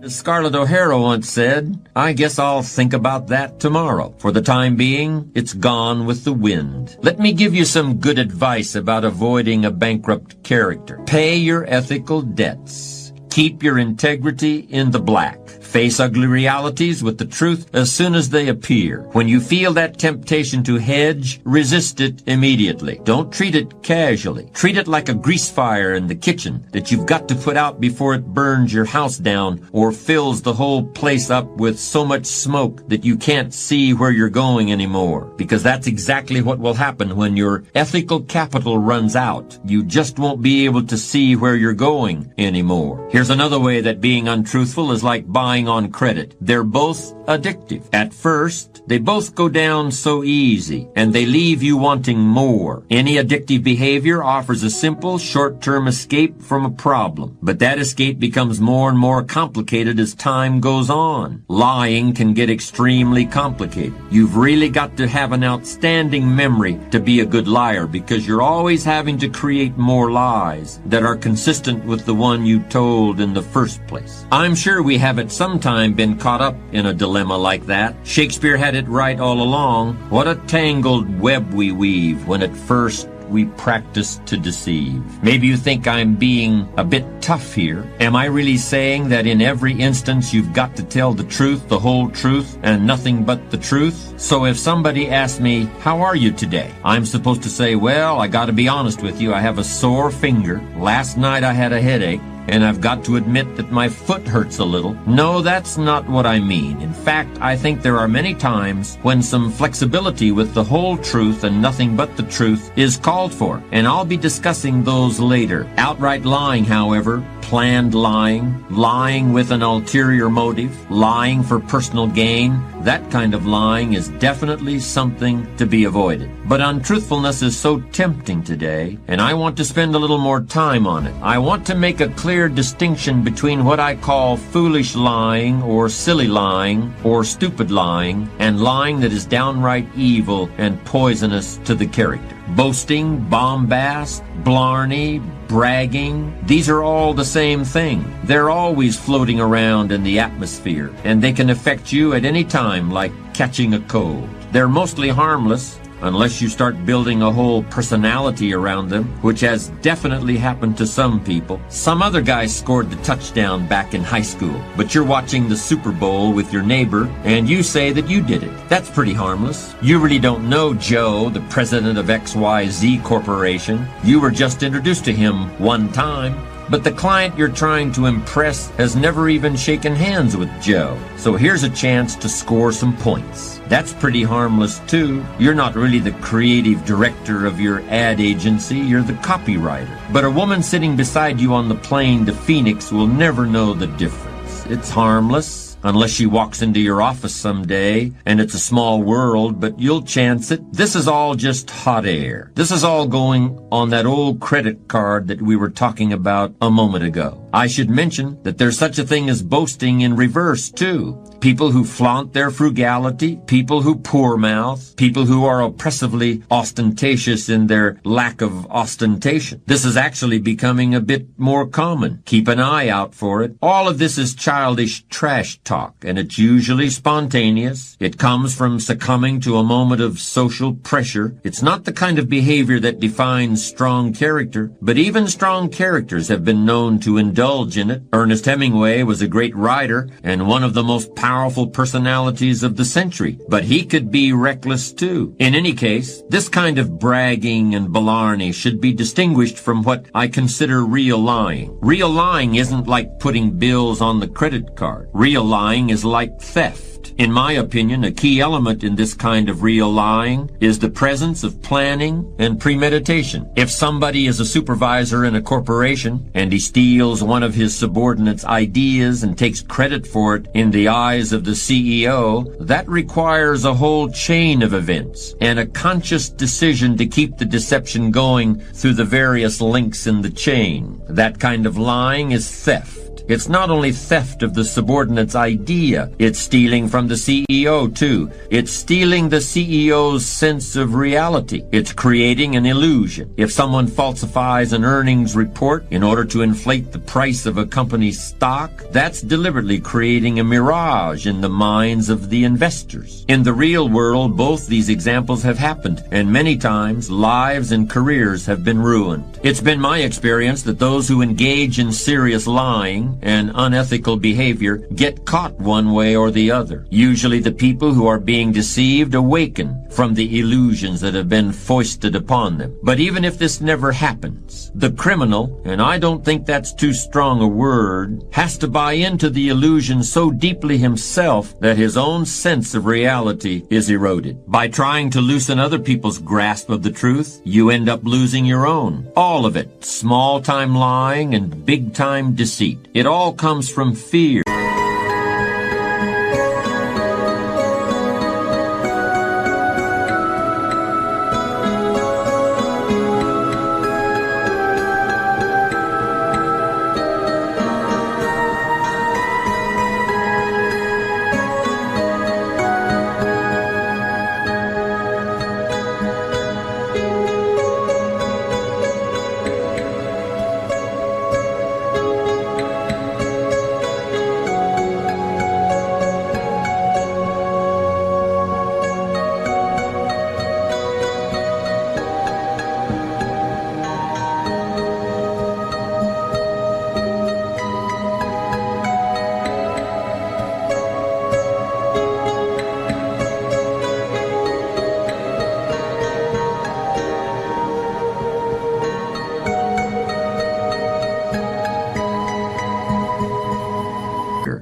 Scarlett O'Hara once said, "I guess I'll think about that tomorrow. For the time being, it's gone with the wind." Let me give you some good advice about avoiding a bankrupt character. Pay your ethical debts. Keep your integrity in the black. Face ugly realities with the truth as soon as they appear. When you feel that temptation to hedge, resist it immediately. Don't treat it casually. Treat it like a grease fire in the kitchen that you've got to put out before it burns your house down or fills the whole place up with so much smoke that you can't see where you're going anymore. Because that's exactly what will happen when your ethical capital runs out. You just won't be able to see where you're going anymore. Here's another way that being untruthful is like buying on credit. They're both addictive. At first, they both go down so easy, and they leave you wanting more. Any addictive behavior offers a simple, short-term escape from a problem, but that escape becomes more and more complicated as time goes on. Lying can get extremely complicated. You've really got to have an outstanding memory to be a good liar, because you're always having to create more lies that are consistent with the one you told in the first place. I'm sure we have at some time been caught up in a dilemma like that. Shakespeare had it right all along. What a tangled web we weave when at first we practice to deceive. Maybe you think I'm being a bit tough here. Am I really saying that in every instance you've got to tell the truth, the whole truth, and nothing but the truth? So if somebody asks me, "How are you today?" I'm supposed to say, "Well, I gotta be honest with you. I have a sore finger. Last night I had a headache. And I've got to admit that my foot hurts a little." No, that's not what I mean. In fact, I think there are many times when some flexibility with the whole truth and nothing but the truth is called for, and I'll be discussing those later. Outright lying, however, planned lying, lying with an ulterior motive, lying for personal gain, that kind of lying is definitely something to be avoided. But untruthfulness is so tempting today, and I want to spend a little more time on it. I want to make a clear distinction between what I call foolish lying or silly lying or stupid lying and lying that is downright evil and poisonous to the character. Boasting, bombast, blarney, bragging, these are all the same thing. They're always floating around in the atmosphere, and they can affect you at any time like catching a cold. They're mostly harmless, unless you start building a whole personality around them, which has definitely happened to some people. Some other guy scored the touchdown back in high school, but you're watching the Super Bowl with your neighbor, and you say that you did it. That's pretty harmless. You really don't know Joe, the president of XYZ Corporation. You were just introduced to him one time. But the client you're trying to impress has never even shaken hands with Joe. So here's a chance to score some points. That's pretty harmless too. You're not really the creative director of your ad agency, you're the copywriter. But a woman sitting beside you on the plane to Phoenix will never know the difference. It's harmless. Unless she walks into your office someday, and it's a small world, but you'll chance it. This is all just hot air. This is all going on that old credit card that we were talking about a moment ago. I should mention that there's such a thing as boasting in reverse, too. People who flaunt their frugality, people who poor-mouth, people who are oppressively ostentatious in their lack of ostentation. This is actually becoming a bit more common. Keep an eye out for it. All of this is childish trash talk, and it's usually spontaneous. It comes from succumbing to a moment of social pressure. It's not the kind of behavior that defines strong character, but even strong characters have been known to indulge in it. Ernest Hemingway was a great writer and one of the most powerful personalities of the century, but he could be reckless too. In any case, this kind of bragging and blarney should be distinguished from what I consider real lying. Real lying isn't like putting bills on the credit card. Real lying is like theft. In my opinion, a key element in this kind of real lying is the presence of planning and premeditation. If somebody is a supervisor in a corporation and he steals one of his subordinates' ideas and takes credit for it in the eyes of the CEO, that requires a whole chain of events and a conscious decision to keep the deception going through the various links in the chain. That kind of lying is theft. It's not only theft of the subordinate's idea, it's stealing from the CEO too. It's stealing the CEO's sense of reality. It's creating an illusion. If someone falsifies an earnings report in order to inflate the price of a company's stock, that's deliberately creating a mirage in the minds of the investors. In the real world, both these examples have happened, and many times lives and careers have been ruined. It's been my experience that those who engage in serious lying and unethical behavior get caught one way or the other. Usually the people who are being deceived awaken from the illusions that have been foisted upon them. But even if this never happens, the criminal, and I don't think that's too strong a word, has to buy into the illusion so deeply himself that his own sense of reality is eroded. By trying to loosen other people's grasp of the truth, you end up losing your own. All of it, small-time lying and big-time deceit. It all comes from fear.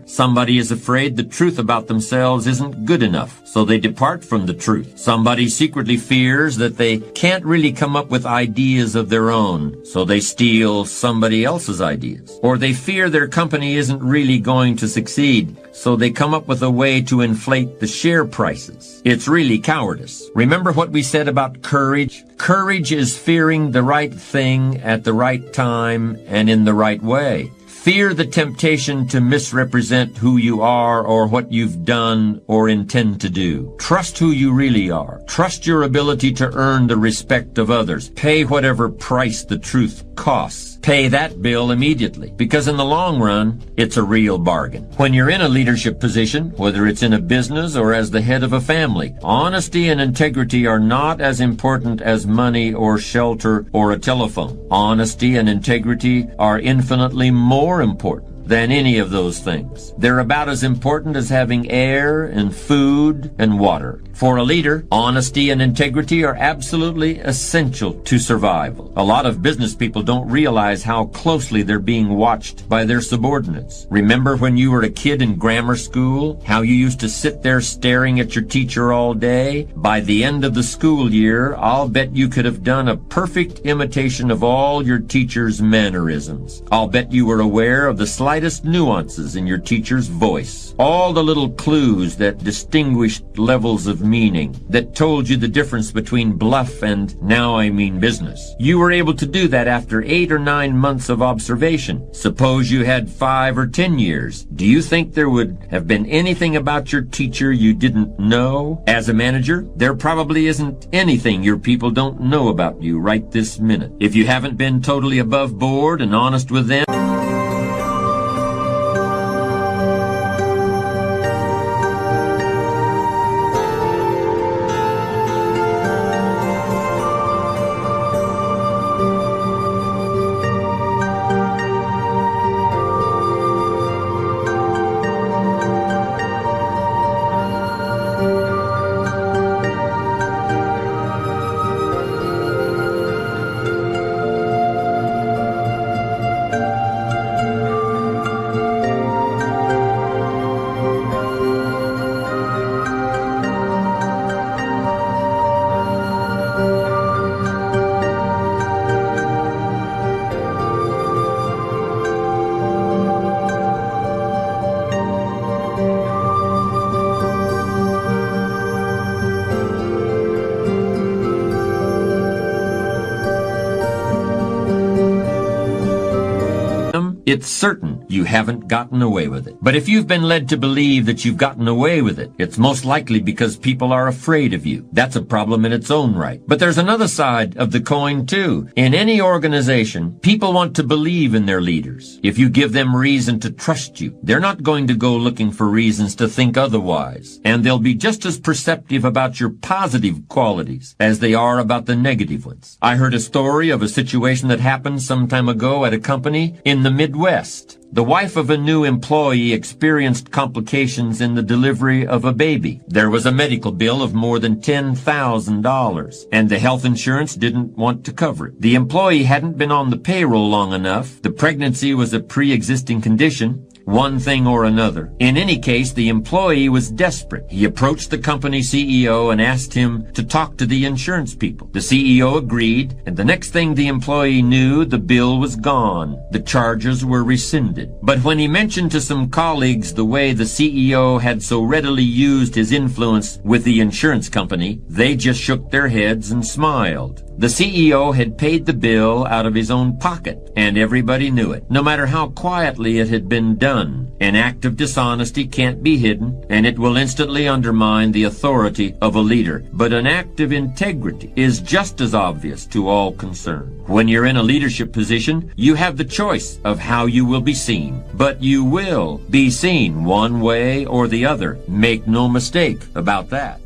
Somebody is afraid the truth about themselves isn't good enough, so they depart from the truth. Somebody secretly fears that they can't really come up with ideas of their own, so they steal somebody else's ideas. Or they fear their company isn't really going to succeed, so they come up with a way to inflate the share prices. It's really cowardice. Remember what we said about courage? Courage is fearing the right thing at the right time and in the right way. Fear the temptation to misrepresent who you are or what you've done or intend to do. Trust who you really are. Trust your ability to earn the respect of others. Pay whatever price the truth costs. Pay that bill immediately, because in the long run, it's a real bargain. When you're in a leadership position, whether it's in a business or as the head of a family, honesty and integrity are not as important as money or shelter or a telephone. Honesty and integrity are infinitely more important than any of those things. They're about as important as having air and food and water. For a leader, honesty and integrity are absolutely essential to survival. A lot of business people don't realize how closely they're being watched by their subordinates. Remember when you were a kid in grammar school, how you used to sit there staring at your teacher all day? By the end of the school year, I'll bet you could have done a perfect imitation of all your teacher's mannerisms. I'll bet you were aware of the slightest nuances in your teacher's voice. All the little clues that distinguished levels of meaning, that told you the difference between bluff and now I mean business. You were able to do that after 8 or 9 months of observation. Suppose you had 5 or 10 years. Do you think there would have been anything about your teacher you didn't know? As a manager, there probably isn't anything your people don't know about you right this minute. If you haven't been totally above board and honest with them, it's certain you haven't gotten away with it. But if you've been led to believe that you've gotten away with it, it's most likely because people are afraid of you. That's a problem in its own right. But there's another side of the coin, too. In any organization, people want to believe in their leaders. If you give them reason to trust you, they're not going to go looking for reasons to think otherwise. And they'll be just as perceptive about your positive qualities as they are about the negative ones. I heard a story of a situation that happened some time ago at a company in the Midwest. The wife of a new employee experienced complications in the delivery of a baby. There was a medical bill of more than $10,000, and the health insurance didn't want to cover it. The employee hadn't been on the payroll long enough. The pregnancy was a pre-existing condition. One thing or another. In any case, the employee was desperate. He approached the company CEO and asked him to talk to the insurance people. The CEO agreed, and the next thing the employee knew, the bill was gone. The charges were rescinded. But when he mentioned to some colleagues the way the CEO had so readily used his influence with the insurance company, they just shook their heads and smiled. The CEO had paid the bill out of his own pocket, and everybody knew it, no matter how quietly it had been done. An act of dishonesty can't be hidden, and it will instantly undermine the authority of a leader. But an act of integrity is just as obvious to all concerned. When you're in a leadership position, you have the choice of how you will be seen. But you will be seen one way or the other. Make no mistake about that.